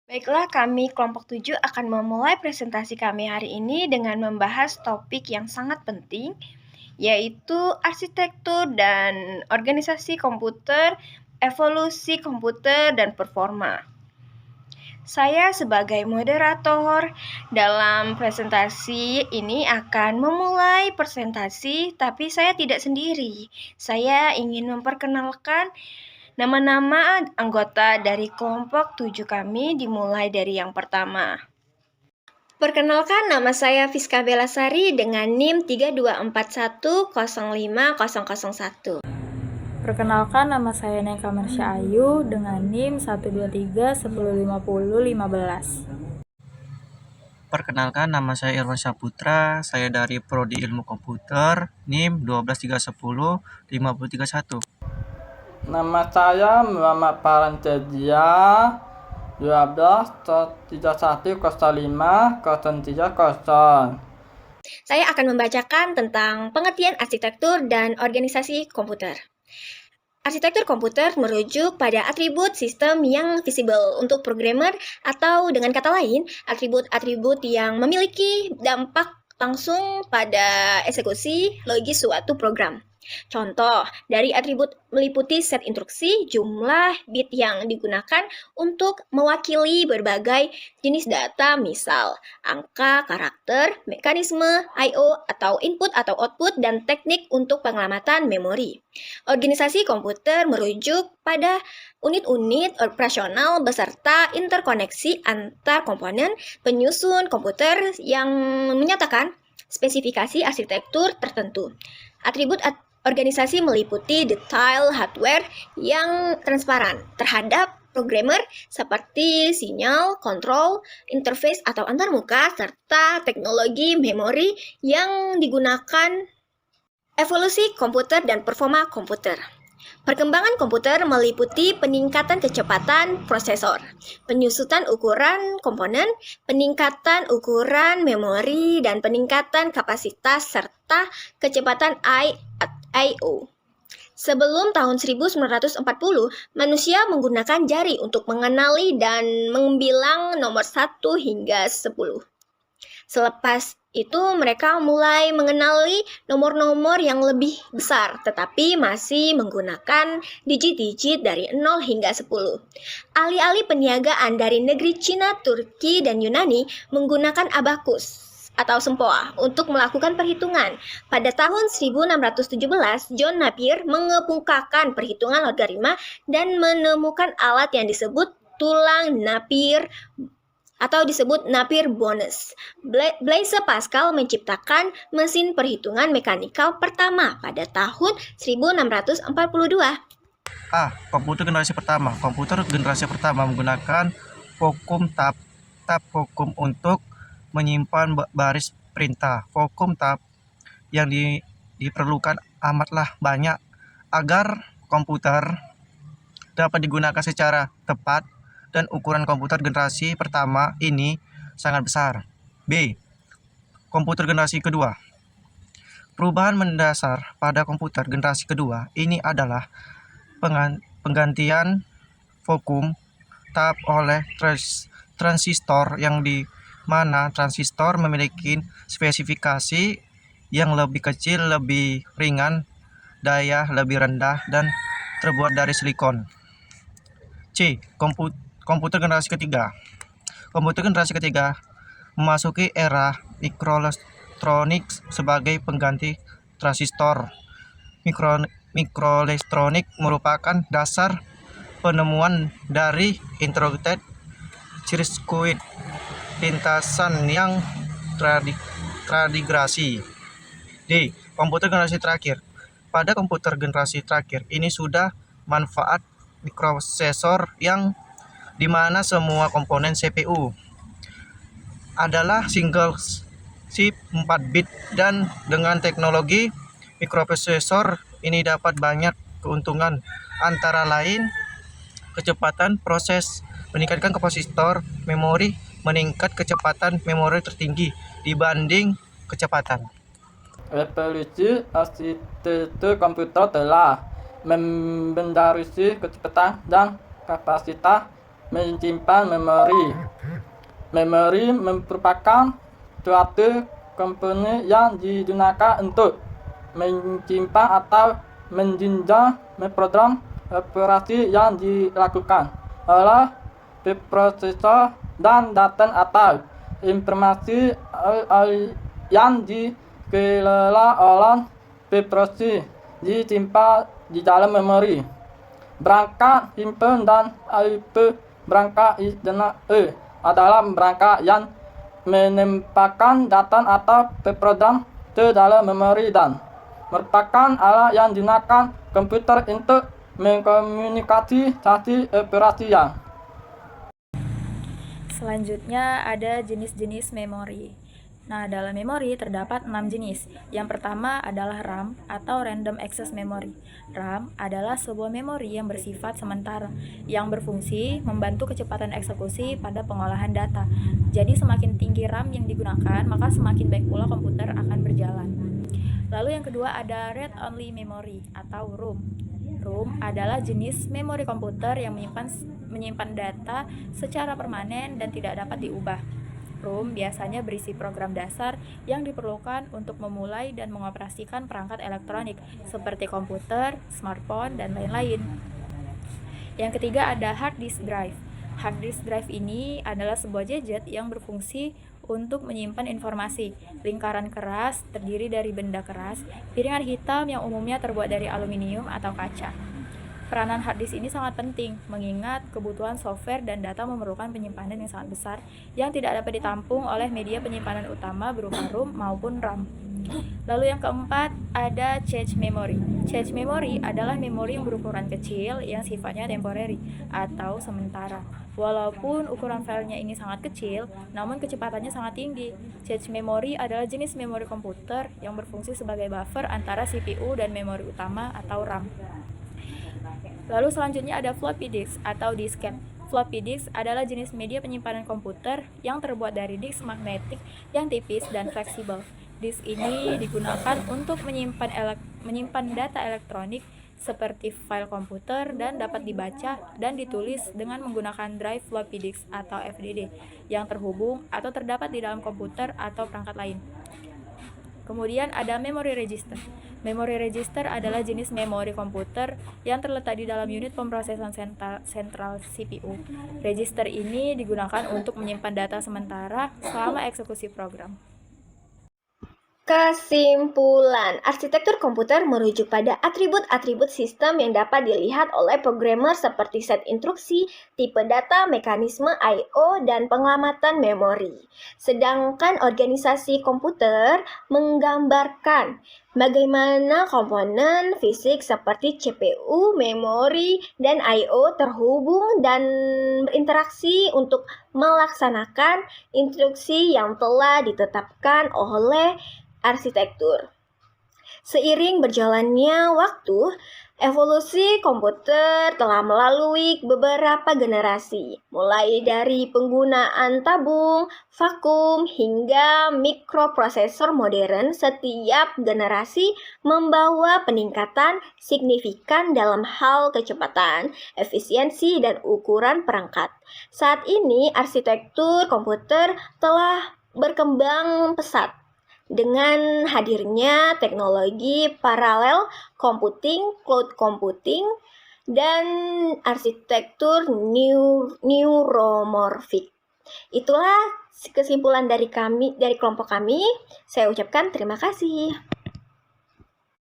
Baiklah, kami kelompok 7 akan memulai presentasi kami hari ini dengan membahas topik yang sangat penting, yaitu arsitektur dan organisasi komputer, evolusi komputer, dan performa. Saya sebagai moderator dalam presentasi ini akan memulai presentasi, tapi saya tidak sendiri. Saya ingin memperkenalkan nama-nama anggota dari kelompok 7 kami, dimulai dari yang pertama. Perkenalkan, nama saya Fiska Belasari dengan NIM 3241050001. Perkenalkan, nama saya Neka Marsha Ayu dengan NIM 123105015. Perkenalkan, nama saya Irwan Saputra, saya dari Prodi Ilmu Komputer, NIM 1210531. Nama saya Muhammad Parancedia, 1231050330. Saya akan membacakan tentang pengertian arsitektur dan organisasi komputer. Arsitektur komputer merujuk pada atribut sistem yang visible untuk programmer, atau dengan kata lain, atribut-atribut yang memiliki dampak langsung pada eksekusi logis suatu program. Contoh dari atribut meliputi set instruksi, jumlah bit yang digunakan untuk mewakili berbagai jenis data, misal angka, karakter, mekanisme I/O atau input atau output, dan teknik untuk penyelamatan memori. Organisasi komputer merujuk pada unit-unit operasional beserta interkoneksi antar komponen penyusun komputer yang menyatakan spesifikasi arsitektur tertentu. Atribut organisasi meliputi detail hardware yang transparan terhadap programmer seperti sinyal, kontrol, interface atau antarmuka, serta teknologi memori yang digunakan. Evolusi komputer dan performa komputer. Perkembangan komputer meliputi peningkatan kecepatan prosesor, penyusutan ukuran komponen, peningkatan ukuran memori, dan peningkatan kapasitas serta kecepatan I/O. Sebelum tahun 1940, manusia menggunakan jari untuk mengenali dan membilang nomor 1 hingga 10. Selepas itu mereka mulai mengenali nomor-nomor yang lebih besar, tetapi masih menggunakan digit-digit dari 0 hingga 10. Ahli-ahli peniagaan dari negeri Cina, Turki, dan Yunani menggunakan abakus atau sempoa untuk melakukan perhitungan. Pada tahun 1617, John Napier mengemukakan perhitungan logaritma dan menemukan alat yang disebut tulang Napier atau disebut Napier-Bonus. Blaise Pascal menciptakan mesin perhitungan mekanikal pertama pada tahun 1642. Komputer generasi pertama. Komputer generasi pertama menggunakan vacuum tab vacuum untuk menyimpan baris perintah. Vacuum tab yang diperlukan amatlah banyak agar komputer dapat digunakan secara tepat, dan ukuran komputer generasi pertama ini sangat besar. B. Komputer generasi kedua. Perubahan mendasar pada komputer generasi kedua ini adalah penggantian vacuum tab oleh transistor, yang di mana transistor memiliki spesifikasi yang lebih kecil, lebih ringan, daya lebih rendah, dan terbuat dari silikon. C. Komputer generasi ketiga. Komputer generasi ketiga memasuki era mikroelektronik sebagai pengganti transistor. Mikroelektronik merupakan dasar penemuan dari integrated circuit, lintasan yang terintegrasi. D. Komputer generasi terakhir. Pada komputer generasi terakhir ini sudah manfaat mikroprosesor, yang dimana semua komponen CPU adalah single chip 4 bit, dan dengan teknologi mikroprosesor ini dapat banyak keuntungan, antara lain kecepatan proses, meningkatkan kapasitor memori, meningkat kecepatan memori tertinggi dibanding kecepatan. Revolusi arsitektur komputer telah membendarusi kecepatan dan kapasitas menyimpan memori. Memori merupakan suatu komponen yang digunakan untuk menyimpan atau menjunjung program operasi yang dilakukan oleh prosesor dan data atau informasi yang dikelola oleh prosesor disimpan di dalam memori. Perangkat simpan dan perangkat eksternal adalah perangkat yang menempatkan data atau program ke dalam memori dan merupakan alat yang digunakan komputer untuk mengkomunikasi operasi. Selanjutnya ada jenis-jenis memori. Nah, dalam memori terdapat 6 jenis. Yang pertama adalah RAM atau Random Access Memory. RAM adalah sebuah memori yang bersifat sementara, yang berfungsi membantu kecepatan eksekusi pada pengolahan data. Jadi semakin tinggi RAM yang digunakan, maka semakin baik pula komputer akan berjalan. Lalu yang kedua ada Read Only Memory atau ROM. ROM adalah jenis memori komputer yang menyimpan data secara permanen dan tidak dapat diubah. ROM biasanya berisi program dasar yang diperlukan untuk memulai dan mengoperasikan perangkat elektronik seperti komputer, smartphone, dan lain-lain. Yang ketiga ada hard disk drive. Hard disk drive ini adalah sebuah gadget yang berfungsi untuk menyimpan informasi. Lingkaran keras terdiri dari benda keras, piringan hitam yang umumnya terbuat dari aluminium atau kaca. Peranan hard disk ini sangat penting, mengingat kebutuhan software dan data memerlukan penyimpanan yang sangat besar yang tidak dapat ditampung oleh media penyimpanan utama berupa ROM maupun RAM. Lalu yang keempat ada cache memory. Cache memory adalah memori yang berukuran kecil yang sifatnya temporary atau sementara. Walaupun ukuran filenya ini sangat kecil, namun kecepatannya sangat tinggi. Cache memory adalah jenis memori komputer yang berfungsi sebagai buffer antara CPU dan memori utama atau RAM. Lalu selanjutnya ada floppy disk atau disket. Floppy disk adalah jenis media penyimpanan komputer yang terbuat dari disk magnetik yang tipis dan fleksibel. Disk ini digunakan untuk menyimpan data elektronik seperti file komputer dan dapat dibaca dan ditulis dengan menggunakan drive floppy disk atau FDD yang terhubung atau terdapat di dalam komputer atau perangkat lain. Kemudian ada memory register. Memory register adalah jenis memori komputer yang terletak di dalam unit pemrosesan sentral CPU. Register ini digunakan untuk menyimpan data sementara selama eksekusi program. Kesimpulan, arsitektur komputer merujuk pada atribut-atribut sistem yang dapat dilihat oleh programmer seperti set instruksi, tipe data, mekanisme I/O, dan pengelamatan memori. Sedangkan organisasi komputer menggambarkan bagaimana komponen fisik seperti CPU, memori, dan I/O terhubung dan berinteraksi untuk melaksanakan instruksi yang telah ditetapkan oleh arsitektur. Seiring berjalannya waktu, evolusi komputer telah melalui beberapa generasi, mulai dari penggunaan tabung, vakum, hingga mikroprosesor modern. Setiap generasi membawa peningkatan signifikan dalam hal kecepatan, efisiensi, dan ukuran perangkat. Saat ini, arsitektur komputer telah berkembang pesat dengan hadirnya teknologi paralel computing, cloud computing, dan arsitektur neuromorphic. Itulah kesimpulan dari kelompok kami. Saya ucapkan terima kasih.